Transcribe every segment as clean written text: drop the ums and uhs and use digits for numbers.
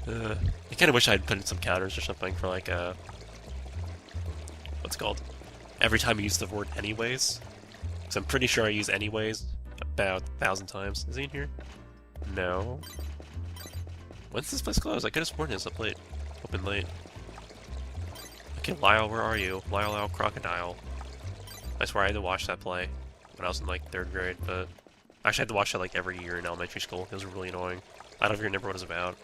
I kind of wish I'd put in some counters or something for like what's it called? Every time I use the word anyways. So I'm pretty sure I use anyways about 1,000 times. Is he in here? No. When's this place closed? I could have sworn it's up late. Open late. Okay, Lyle, where are you? Lyle Crocodile. I swear I had to watch that play when I was in like 3rd grade, but actually I had to watch that like every year in elementary school. It was really annoying. I don't even remember what it was about.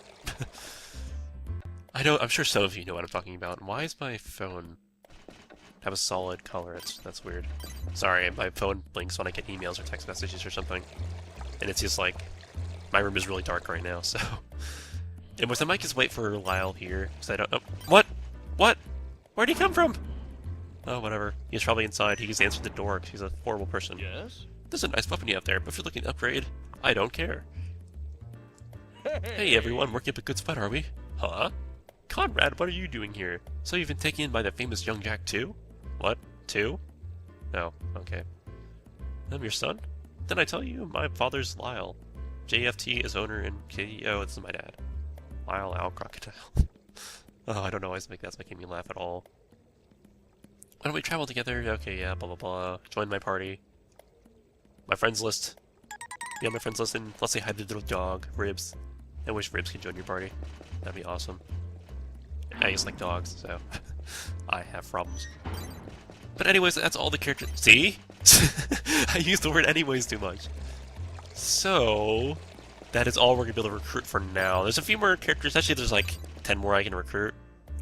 I know, I'm sure some of you know what I'm talking about. Why is my phone have a solid color? That's weird. Sorry, my phone blinks when I get emails or text messages or something. And it's just like, my room is really dark right now, so... Anyways, I might just wait for Lyle here, because I don't... Oh, what? What? Where'd he come from? Oh, whatever. He's probably inside. He just answered the door, because he's a horrible person. Yes? There's a nice weapon you have there, but if you're looking to upgrade, I don't care. Hey everyone, working up a good spot, are we? Huh? Conrad, what are you doing here? So you've been taken in by the famous young Jack too? What? Too? No, okay. I'm your son? Then I tell you, my father's Lyle. JFT is owner and KDO, this is my dad. Lyle Owl Crocodile. Oh, I don't know why that's making me laugh at all. Why don't we travel together? Okay, yeah, blah blah blah. Join my party. My friends list. Be on my friends list, and let's say hi to the little dog, Ribs. I wish Ribs could join your party. That'd be awesome. I just like dogs, so I have problems. But anyways, that's all the characters. See? I use the word anyways too much. So, that is all we're going to be able to recruit for now. There's a few more characters. Actually, there's like 10 more I can recruit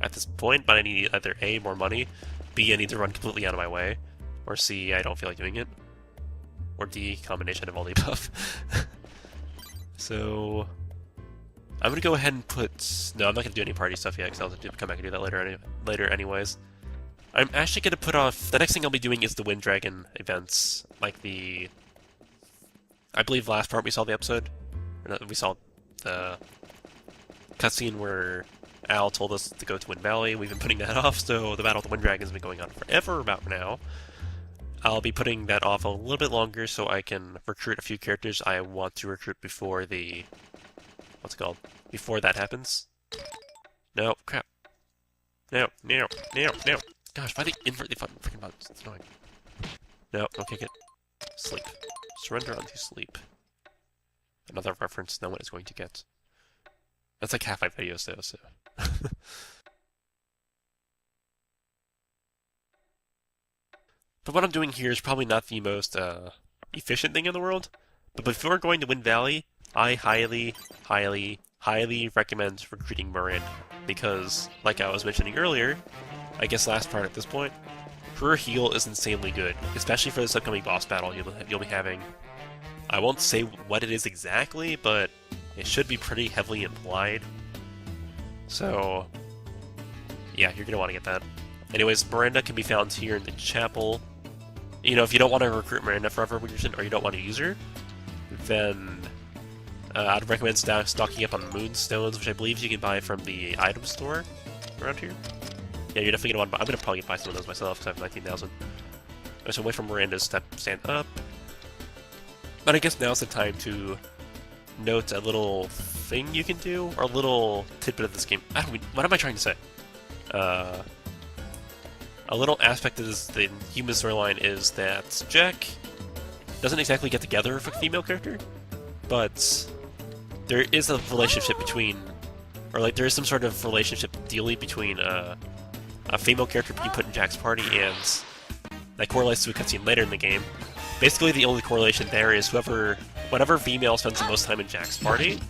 at this point, but I need either A, more money, B, I need to run completely out of my way, or C, I don't feel like doing it, or D, combination of all the above. So, I'm going to go ahead and put... No, I'm not going to do any party stuff yet, because I'll come back and do that later anyways. I'm actually going to put off... The next thing I'll be doing is the Wind Dragon events, like the... I believe last part we saw the episode. We saw the cutscene where Al told us to go to Wind Valley. We've been putting that off, so the Battle of the Wind Dragon has been going on forever about now. I'll be putting that off a little bit longer so I can recruit a few characters I want to recruit before the... What's it called? Before that happens. No, crap. No. Gosh, why they invert the freaking buttons? It's annoying. No, don't kick it. Sleep. Surrender unto sleep. Another reference no one is going to get. That's like half my videos though, so... But what I'm doing here is probably not the most efficient thing in the world. But before going to Wind Valley, I highly recommend recruiting Miranda. Because, like I was mentioning earlier, I guess last part at this point, her heal is insanely good, especially for this upcoming boss battle you'll be having. I won't say what it is exactly, but it should be pretty heavily implied. So, yeah, you're going to want to get that. Anyways, Miranda can be found here in the chapel. You know, if you don't want to recruit Miranda for whatever reason, or you don't want to use her, then I'd recommend stocking up on moonstones, which I believe you can buy from the item store around here. Yeah, you're definitely going to want to buy. I'm going to probably buy some of those myself, because I have 19,000. So wait for Miranda's to stand up. But I guess now's the time to note a little thing you can do, or a little tidbit of this game. What am I trying to say? A little aspect of the human storyline is that Jack doesn't exactly get together with a female character, but there is a relationship between, or like there is some sort of relationship dealy between a female character you put in Jack's party, and that correlates to a cutscene later in the game. Basically, the only correlation there is whatever female spends the most time in Jack's party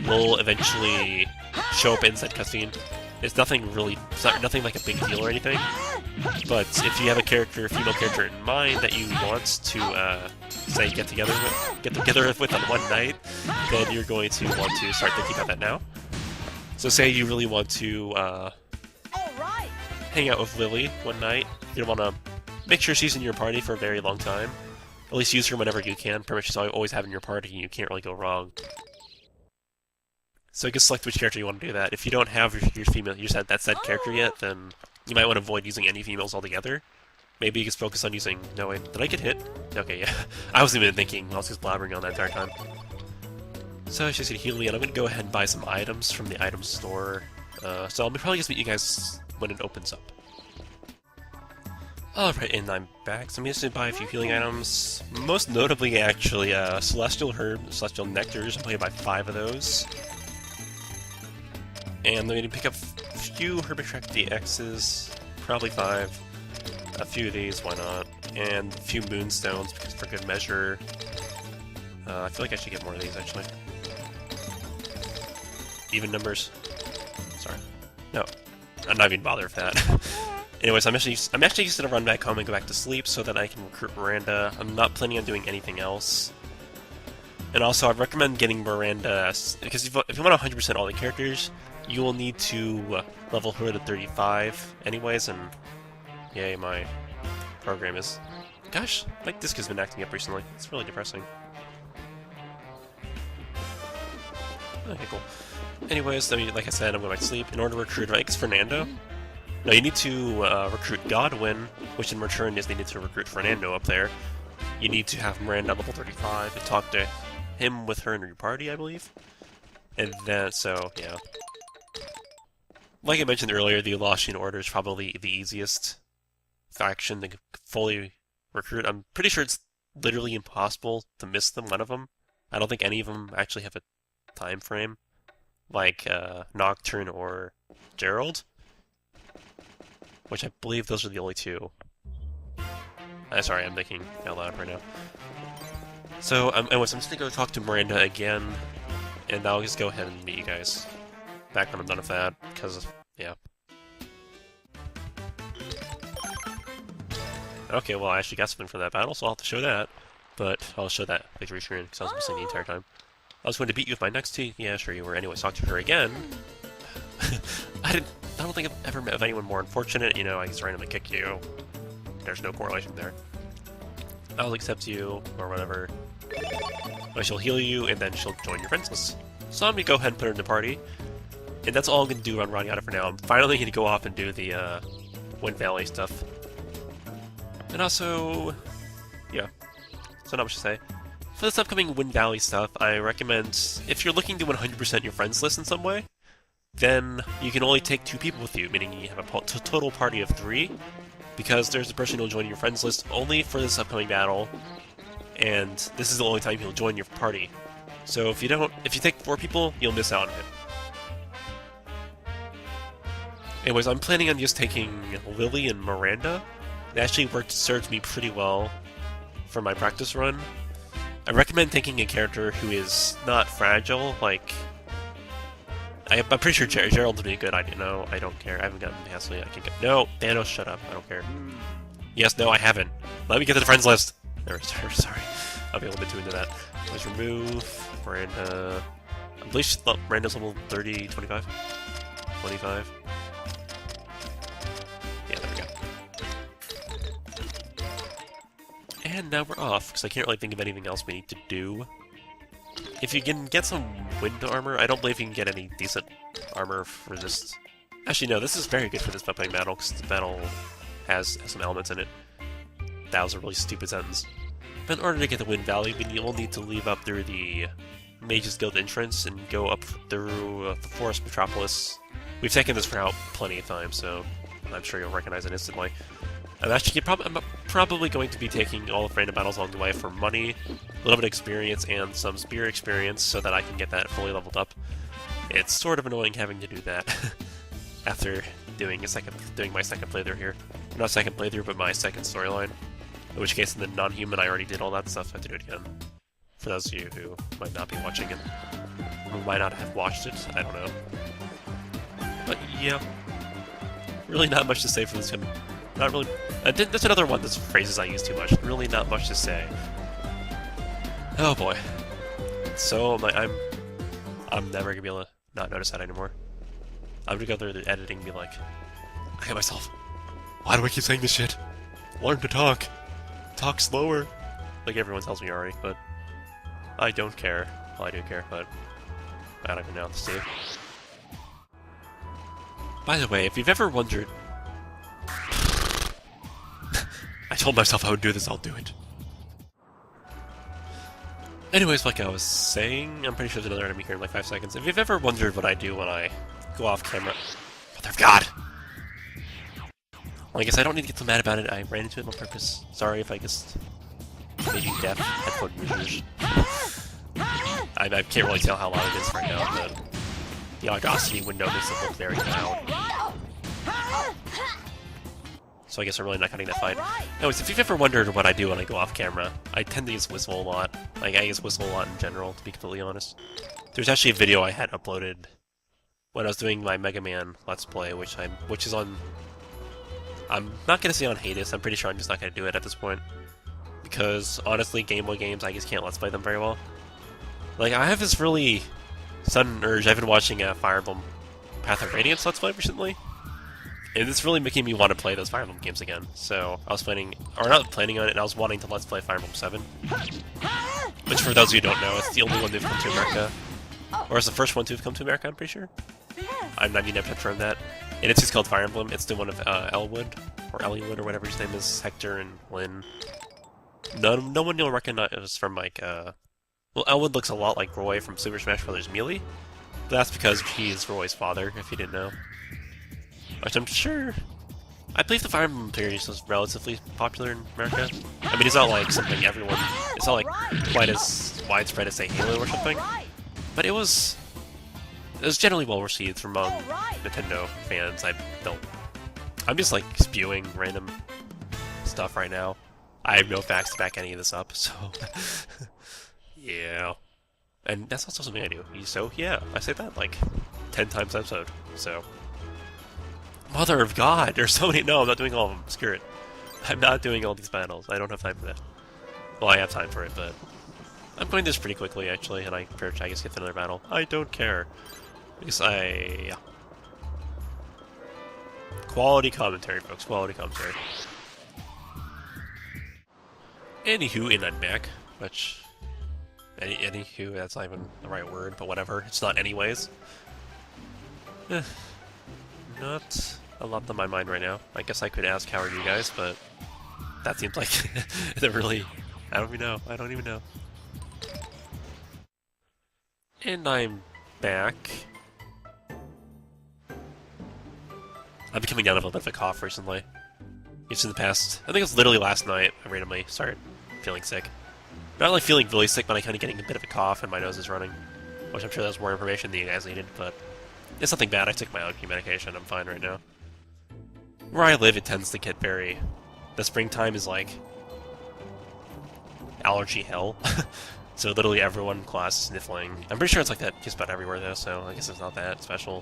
will eventually show up in said cutscene. It's nothing like a big deal or anything. But if you have a female character in mind that you want to, say, get together with on one night, then you're going to want to start thinking about that now. So say you really want to, hang out with Lily one night. You want to make sure she's in your party for a very long time. At least use her whenever you can. Pretty much she's always having your party, and you can't really go wrong. So I guess select which character you want to do that. If you don't have your female, that said character yet, then you might want to avoid using any females altogether. Maybe you just focus on using... No, wait, did I get hit? Okay, yeah. I wasn't even thinking. I was just blabbering on that entire time. So she's gonna heal me, and I'm gonna go ahead and buy some items from the item store. So I'll probably just meet you guys when it opens up. Alright, and I'm back. So I'm just gonna buy a few healing items. Most notably, actually, Celestial Herb, Celestial Nectars. I'm gonna buy 5 of those. And I'm gonna pick up a few Herb Extract DXs, probably 5. A few of these, why not? And a few Moonstones, because for good measure. I feel like I should get more of these, actually. Even numbers. Sorry. No. I'm not even bothered with that. Anyways, I'm actually just gonna run back home and go back to sleep so that I can recruit Miranda. I'm not planning on doing anything else. And also, I recommend getting Miranda, because if you want 100% all the characters, you will need to level her to 35 anyways, and yay, my program is... Gosh, my disk has been acting up recently. It's really depressing. Okay, cool. Anyways, I mean, like I said, I'm going back to sleep. In order to recruit, I guess, Fernando? No, you need to recruit Godwin, which in return is needed to recruit Fernando up there. You need to have Miranda level 35 and talk to him with her in your party, I believe. And then, so, yeah. Like I mentioned earlier, the Elotian Order is probably the easiest faction to fully recruit. I'm pretty sure it's literally impossible to miss them, one of them. I don't think any of them actually have a time frame, like Nocturne or Gerald. Which I believe those are the only 2. Sorry, I'm thinking out loud right now. So, anyways, I'm just gonna go talk to Miranda again, and I'll just go ahead and meet you guys back when I'm done with that, because, yeah. Okay, well, I actually got something from that battle, so I'll have to show that. But I'll show that victory screen, because I was missing the entire time. I was going to beat you with my next team. Yeah, sure you were. Anyways, talk to her again. I don't think I've ever met with anyone more unfortunate. You know, I just randomly kick you. There's no correlation there. I'll accept you, or whatever. But she'll heal you, and then she'll join your friends list. So I'm gonna go ahead and put her in the party. And that's all I'm gonna do on Radiata for now. I'm finally gonna go off and do the Wind Valley stuff. And also, yeah. So not much to say. For this upcoming Wind Valley stuff, I recommend, if you're looking to 100% your friends list in some way, then you can only take 2 people with you, meaning you have a total party of 3, because there's a person who'll join your friends list only for this upcoming battle, and this is the only time he'll join your party. So if you take 4 people, you'll miss out on it. Anyways, I'm planning on just taking Lily and Miranda. It actually served me pretty well for my practice run. I recommend taking a character who is not fragile, like... I'm pretty sure Gerald would be good. I don't care. I haven't gotten the hassle yet. I can go. No, Thanos, shut up. I don't care. Yes, no, I haven't. Let me get to the friends list. Sorry. I'll be a little bit too into that. Let's remove Miranda. I believe Miranda's level 30, 25? 25. Yeah, there we go. And now we're off, because I can't really think of anything else we need to do. If you can get some wind armor, I don't believe you can get any decent armor resist. Actually, no, this is very good for this upcoming battle, because the battle has some elements in it. That was a really stupid sentence. But in order to get the Wind Valley, you'll need to leave up through the Mage's Guild entrance and go up through the Forest Metropolis. We've taken this route plenty of times, so I'm sure you'll recognize it instantly. I'm probably going to be taking all of random battles along the way for money, a little bit of experience, and some spear experience so that I can get that fully leveled up. It's sort of annoying having to do that after doing my second playthrough here. Not second playthrough, but my second storyline. In which case, in the non-human, I already did all that stuff. I have to do it again. For those of you who might not be watching it, who might not have watched it, I don't know. But yeah, really not much to say for this game. Not really. That's another one that's phrases I use too much. Really not much to say. Oh boy. So I'm never gonna be able to not notice that anymore. I'm gonna go through the editing and be like, I hate myself. Why do I keep saying this shit? Learn to talk. Talk slower. Like everyone tells me already, but I don't care. Well, I do care, but I don't even know what to say. By the way, if you've ever wondered... I told myself I would do this, I'll do it. Anyways, like I was saying, I'm pretty sure there's another enemy here in like 5 seconds. If you've ever wondered what I do when I go off camera... Mother of God! Well, I guess I don't need to get so mad about it. I ran into it on purpose. Sorry if I just made you deaf, headphone users. I can't really tell how loud it is right now, but the Audacity window makes it look very loud. So I guess I'm really not cutting that fight. Anyways, if you've ever wondered what I do when I go off camera, I tend to use whistle a lot. Like, I use whistle a lot in general, to be completely honest. There's actually a video I had uploaded when I was doing my Mega Man Let's Play, which is on... I'm not gonna say on Hades, I'm pretty sure I'm just not gonna do it at this point. Because, honestly, Game Boy games, I just can't Let's Play them very well. Like, I have this really sudden urge. I've been watching Fire Emblem Path of Radiance Let's Play recently. And it's really making me want to play those Fire Emblem games again. So, I was planning, or not planning on it, and I was wanting to Let's Play Fire Emblem 7. Which, for those of you who don't know, it's the only one to have come to America. Or it's the first one to have come to America, I'm pretty sure. I'm 99% sure on that. And it's just called Fire Emblem. It's the one of Elwood, or Ellwood, or whatever his name is, Hector and Lynn. No one you'll recognize from, like, well, Elwood looks a lot like Roy from Super Smash Bros. Melee. But that's because he's Roy's father, if you didn't know. Which I'm sure... I believe the Fire Emblem series was relatively popular in America. I mean, it's not like something everyone... It's not like quite as widespread as, say, Halo or something. But it was generally well received among Nintendo fans. I'm just, like, spewing random stuff right now. I have no facts to back any of this up, so... yeah. And that's also something I do. So, yeah, I say that, like, 10 times an episode, so... Mother of God! There's so many... No, I'm not doing all of them. Screw it. I'm not doing all these battles. I don't have time for that. Well, I have time for it, but... I'm going this pretty quickly, actually, and I prefer to, I guess, get to another battle. I don't care. Because yeah. Quality commentary, folks. Quality commentary. Anywho, and I'm back. Which... Anywho, that's not even the right word, but whatever. It's not anyways. Not a lot on my mind right now. I guess I could ask how are you guys, but that seems like they're really... I don't even know. I don't even know. And I'm back. I've been coming down with a little bit of a cough recently. It's in the past... I think it was literally last night I randomly started feeling sick. Not like feeling really sick, but I'm kind of getting a bit of a cough and my nose is running. Which I'm sure that's more information than you guys needed, but... It's nothing bad. I took my own medication. I'm fine right now. Where I live, it tends to get very... The springtime is like... allergy hell. So literally everyone in class is sniffling. I'm pretty sure it's like that just about everywhere though, so I guess it's not that special.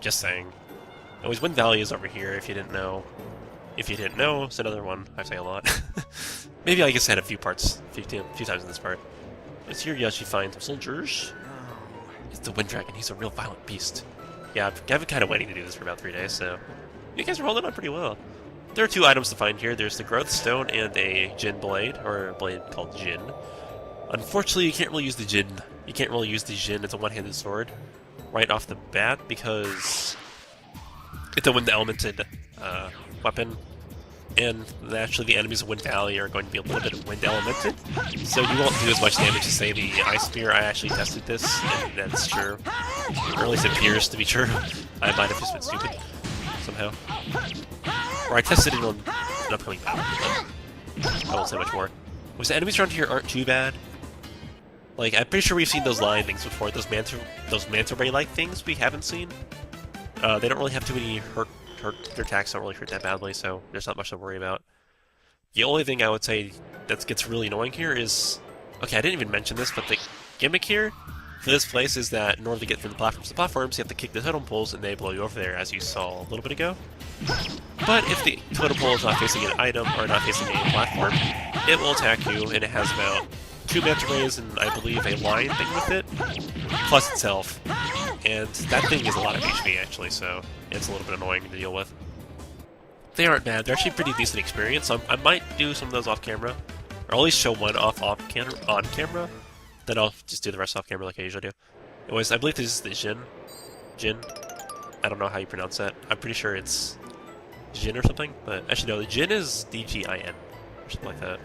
Just saying. Anyways, Wind Valley is over here, if you didn't know. If you didn't know, it's another one. I say a lot. Maybe I guess I had a few parts, a few times in this part. It's here you actually find some soldiers. It's the Wind Dragon, he's a real violent beast. Yeah, I've been kind of waiting to do this for about 3 days, so... You guys are holding on pretty well. There are 2 items to find here. There's the Growth Stone and a Jin Blade, or a blade called Jin. Unfortunately, you can't really use the Jin. You can't really use the Jin as a one-handed sword right off the bat, because it's a wind-elemented weapon, and actually the enemies of Wind Valley are going to be a little bit wind-elemented, so you won't do as much damage as, say, the Ice Spear. I actually tested this, and that's true. Or at least it appears to be true. I might have just been stupid, somehow. Or I tested it on an upcoming battle, but I won't say much more. Was the enemies around here aren't too bad. Like, I'm pretty sure we've seen those lion things before, those manta ray-like things we haven't seen. They don't really have too many hurt. Their attacks don't really hurt that badly, so there's not much to worry about. The only thing I would say that gets really annoying here is... Okay, I didn't even mention this, but the gimmick here for this place is that in order to get from the platforms to platforms, you have to kick the totem poles and they blow you over there, as you saw a little bit ago. But if the totem pole is not facing an item or not facing a platform, it will attack you, and it has about 2 manta rays and I believe a lion thing with it, plus itself. And that thing is a lot of HP actually, so it's a little bit annoying to deal with. They aren't bad, they're actually pretty decent experience, so I might do some of those off camera, or at least show one off on camera, then I'll just do the rest off camera like I usually do. Anyways, I believe this is the Jin. Jin? I don't know how you pronounce that. I'm pretty sure it's Jin or something, but actually no, the Jin is D-G-I-N, or something like that.